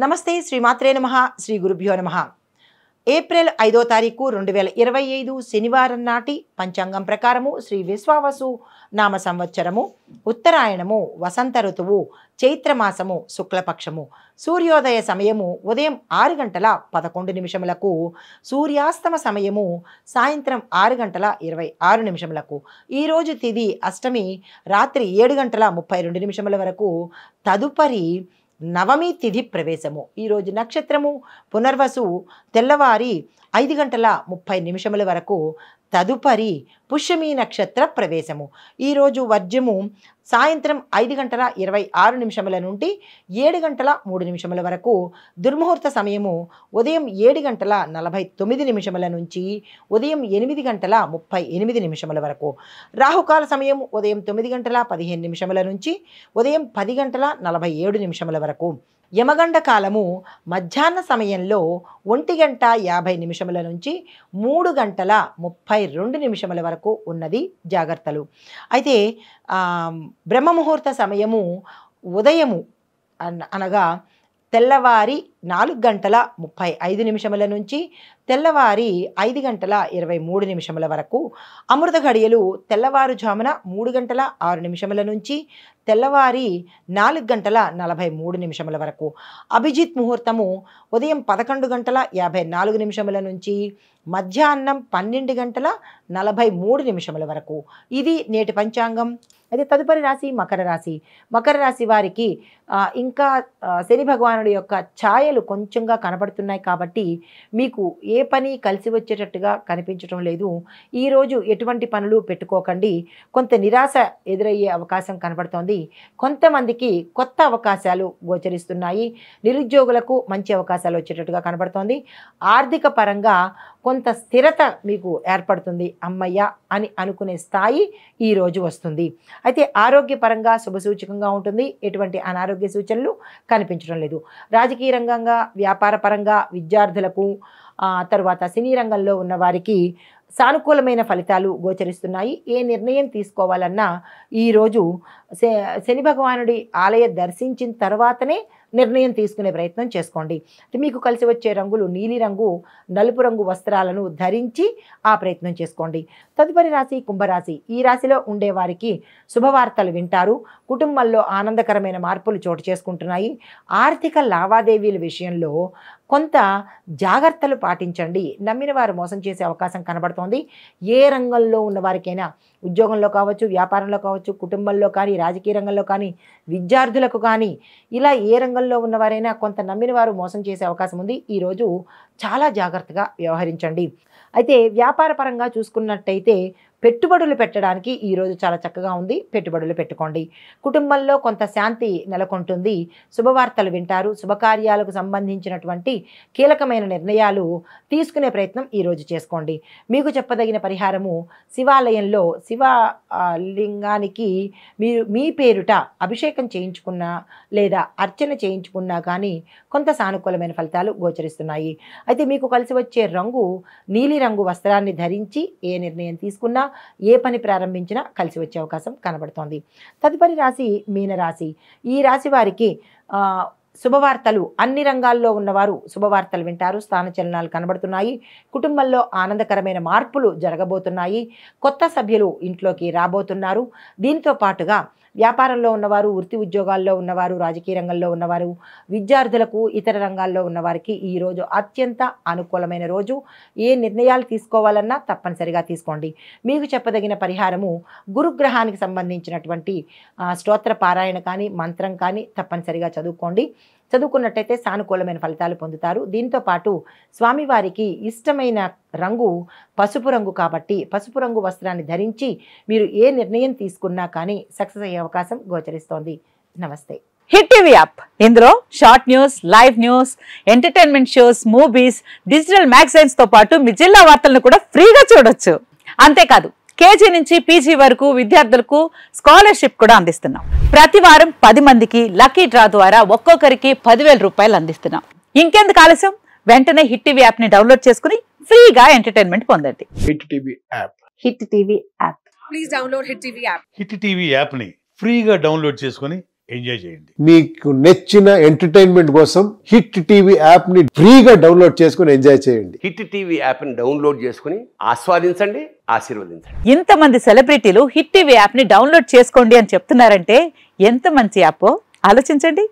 నమస్తే శ్రీమాత్రే నమః శ్రీ గురుభ్యో నమః ఏప్రిల్ 5వ తారీఖు 2025 శనివారం నాటి పంచాంగం ప్రకారము శ్రీ విశ్వావసు నామ సంవత్సరము ఉత్తరాయణము వసంత ఋతువు చైత్రమాసము శుక్లపక్షము సూర్యోదయ సమయము ఉదయం 6:11 సూర్యాస్తమ సమయము సాయంత్రం 6:26 ఈరోజు తిథి అష్టమి రాత్రి 7:32 వరకు తదుపరి నవమి తిథి ప్రవేశము ఈరోజు నక్షత్రము పునర్వసు తెల్లవారి 5:30 వరకు తదుపరి పుష్యమి నక్షత్ర ప్రవేశము ఈరోజు వర్జ్యము సాయంత్రం 5:26 నుండి 7:03 వరకు దుర్ముహూర్త సమయము ఉదయం 7:49 నుంచి ఉదయం 8:38 వరకు రాహుకాల సమయం ఉదయం 9:15 నుంచి ఉదయం 10:47 వరకు యమగండ కాలము మధ్యాహ్న సమయంలో 1:50 నుంచి 3:32 వరకు ఉన్నది జాగ్రత్తలు. అయితే బ్రహ్మముహూర్త సమయము ఉదయము అనగా తెల్లవారి 4:35 నుంచి తెల్లవారి 5:23 వరకు అమృత ఘడియలు తెల్లవారుజామున 3:06 నుంచి తెల్లవారి 4:43 వరకు అభిజిత్ ముహూర్తము ఉదయం 11:54 నుంచి మధ్యాహ్నం 12:43 వరకు. ఇది నేటి పంచాంగం. అయితే తదుపరి రాశి మకర రాశి. మకర రాశి వారికి ఇంకా శని భగవానుడి యొక్క ఛాయలు కొంచెంగా కనపడుతున్నాయి కాబట్టి మీకు ఏ పని కలిసి వచ్చేటట్టుగా కనిపించడం లేదు. ఈరోజు ఎటువంటి పనులు పెట్టుకోకండి. కొంత నిరాశ ఎదురయ్యే అవకాశం కనపడుతోంది. కొంతమందికి కొత్త అవకాశాలు గోచరిస్తున్నాయి. నిరుద్యోగులకు మంచి అవకాశాలు వచ్చేటట్టుగా కనపడుతోంది. ఆర్థిక పరంగా కొంత స్థిరత మీకు ఏర్పడుతుంది. అమ్మయ్య అని అనుకునే స్థాయి ఈరోజు వస్తుంది. అయితే ఆరోగ్యపరంగా శుభసూచకంగా ఉంటుంది. ఎటువంటి అనారోగ్య సూచనలు కనిపించడం లేదు. రాజకీయ రంగంగా వ్యాపార పరంగా విద్యార్థులకు తరువాత సినీ రంగంలో ఉన్న వారికి సానుకూలమైన ఫలితాలు గోచరిస్తున్నాయి. ఏ నిర్ణయం తీసుకోవాలన్నా ఈరోజు శని భగవానుడి ఆలయ దర్శించిన తర్వాతనే నిర్ణయం తీసుకునే ప్రయత్నం చేసుకోండి. మీకు కలిసి వచ్చే రంగులు నీలిరంగు నలుపు రంగు వస్త్రాలను ధరించి ఆ ప్రయత్నం చేసుకోండి. తదుపరి రాశి కుంభరాశి. ఈ రాశిలో ఉండేవారికి శుభవార్తలు వింటారు. కుటుంబంలో ఆనందకరమైన మార్పులు చోటు చేసుకుంటున్నాయి. ఆర్థిక లావాదేవీల విషయంలో కొంత జాగ్రత్తలు పాటించండి. నమ్మిన వారు మోసం చేసే అవకాశం కనబడుతోంది. ఏ రంగంలో ఉన్న వారికైనా ఉద్యోగంలో కావచ్చు, వ్యాపారంలో కావచ్చు, కుటుంబంలో కానీ, రాజకీయ రంగంలో కానీ, విద్యార్థులకు కానీ ఇలా ఏ రంగంలో ఉన్నవారైనా కొంత నమ్మిన వారు మోసం చేసే అవకాశం ఉంది. ఈరోజు చాలా జాగ్రత్తగా వ్యవహరించండి. అయితే వ్యాపార పరంగా చూసుకున్నట్టయితే పెట్టుబడులు పెట్టడానికి ఈరోజు చాలా చక్కగా ఉంది. పెట్టుబడులు పెట్టుకోండి. కుటుంబంలో కొంత శాంతి నెలకొంటుంది. శుభవార్తలు వింటారు. శుభకార్యాలకు సంబంధించినటువంటి కీలకమైన నిర్ణయాలు తీసుకునే ప్రయత్నం ఈరోజు చేసుకోండి. మీకు చెప్పదగిన పరిహారము శివాలయంలో శివలింగానికి మీరు మీ పేరుట అభిషేకం చేయించుకున్నా లేదా అర్చన చేయించుకున్నా కానీ కొంత సానుకూలమైన ఫలితాలు గోచరిస్తున్నాయి. అయితే మీకు కలిసి వచ్చే రంగు నీలిరంగు వస్త్రాన్ని ధరించి ఏ నిర్ణయం తీసుకున్నా ఏ పని ప్రారంభించినా కలిసి వచ్చే అవకాశం కనబడుతోంది. తదుపరి రాశి మీనరాశి. ఈ రాశి వారికి శుభవార్తలు అన్ని రంగాల్లో ఉన్నవారు శుభవార్తలు వింటారు. స్థానచలనాలు కనబడుతున్నాయి. కుటుంబంలో ఆనందకరమైన మార్పులు జరగబోతున్నాయి. కొత్త సభ్యులు ఇంట్లోకి రాబోతున్నారు. దీంతో పాటుగా వ్యాపారంలో ఉన్నవారు, వృత్తి ఉద్యోగాల్లో ఉన్నవారు, రాజకీయ రంగంలో ఉన్నవారు, విద్యార్థులకు ఇతర రంగాల్లో ఉన్నవారికి ఈరోజు అత్యంత అనుకూలమైన రోజు. ఏ నిర్ణయాలు తీసుకోవాలన్నా తప్పనిసరిగా తీసుకోండి. మీకు చెప్పదగిన పరిహారము గురుగ్రహానికి సంబంధించినటువంటి స్తోత్ర పారాయణ కానీ మంత్రం కానీ తప్పనిసరిగా చదువుకోండి. చదువుకున్నట్టయితే సానుకూలమైన ఫలితాలు పొందుతారు. దీంతో పాటు స్వామివారికి ఇష్టమైన రంగు పసుపు రంగు కాబట్టి పసుపు రంగు వస్త్రాన్ని ధరించి మీరు ఏ నిర్ణయం తీసుకున్నా కానీ సక్సెస్ అయ్యే అవకాశం గోచరిస్తోంది. నమస్తే. Hit TV app. ఇందులో short news, live news, entertainment shows, movies, digital magazines తో పాటు మీ జిల్లా వార్తలను కూడా ఫ్రీగా చూడొచ్చు. అంతేకాదు కేజీ నుంచి పీజీ వరకు విద్యార్థులకు స్కాలర్షిప్ కూడా అందిస్తున్నాం. ప్రతి వారం 10 మందికి లక్కీ డ్రా ద్వారా ఒక్కొక్కరికి 10,000 రూపాయలు అందిస్తున్నాం. ఇంకెందుకు ఆలస్యం? వెంటనే హిట్ టీవీ యాప్ ని డౌన్లోడ్ చేసుకుని ఫ్రీగా ఎంటర్టైన్మెంట్ పొందండి. Hit TV app. Hit TV app. Please download hit TV app. Hit TV app ని ఫ్రీగా డౌన్లోడ్ చేసుకుని ఎంజాయ్ చేయండి. మీకు నచ్చిన ఎంటర్టైన్మెంట్ కోసం హిట్ టీవీ యాప్ ని ఫ్రీగా డౌన్లోడ్ చేసుకుని ఎంజాయ్ చేయండి. హిట్ టీవీ యాప్ ని డౌన్లోడ్ చేసుకుని ఆస్వాదించండి, ఆశీర్వదించండి. ఇంతమంది సెలబ్రిటీలు హిట్ టీవీ యాప్ ని డౌన్లోడ్ చేసుకోండి అని చెప్తున్నారంటే ఎంత మంచి యాప్ ఆలోచించండి.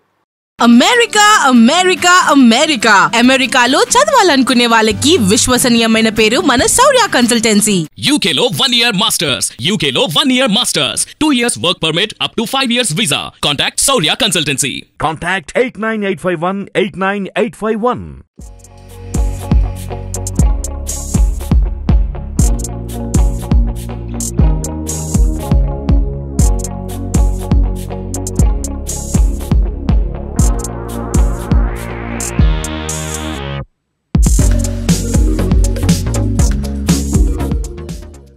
అమెరికా అమెరికా అమెరికా అమెరికాలో చదవాలనుకునే వాళ్ళకి విశ్వసనీయమైన పేరు మన శౌర్య కన్సల్టెన్సీ. UK లో 1 year masters, UK లో 1 year masters, 2 years work permit up to 5 years visa. Contact Saurya Consultancy. Contact 89851 89851.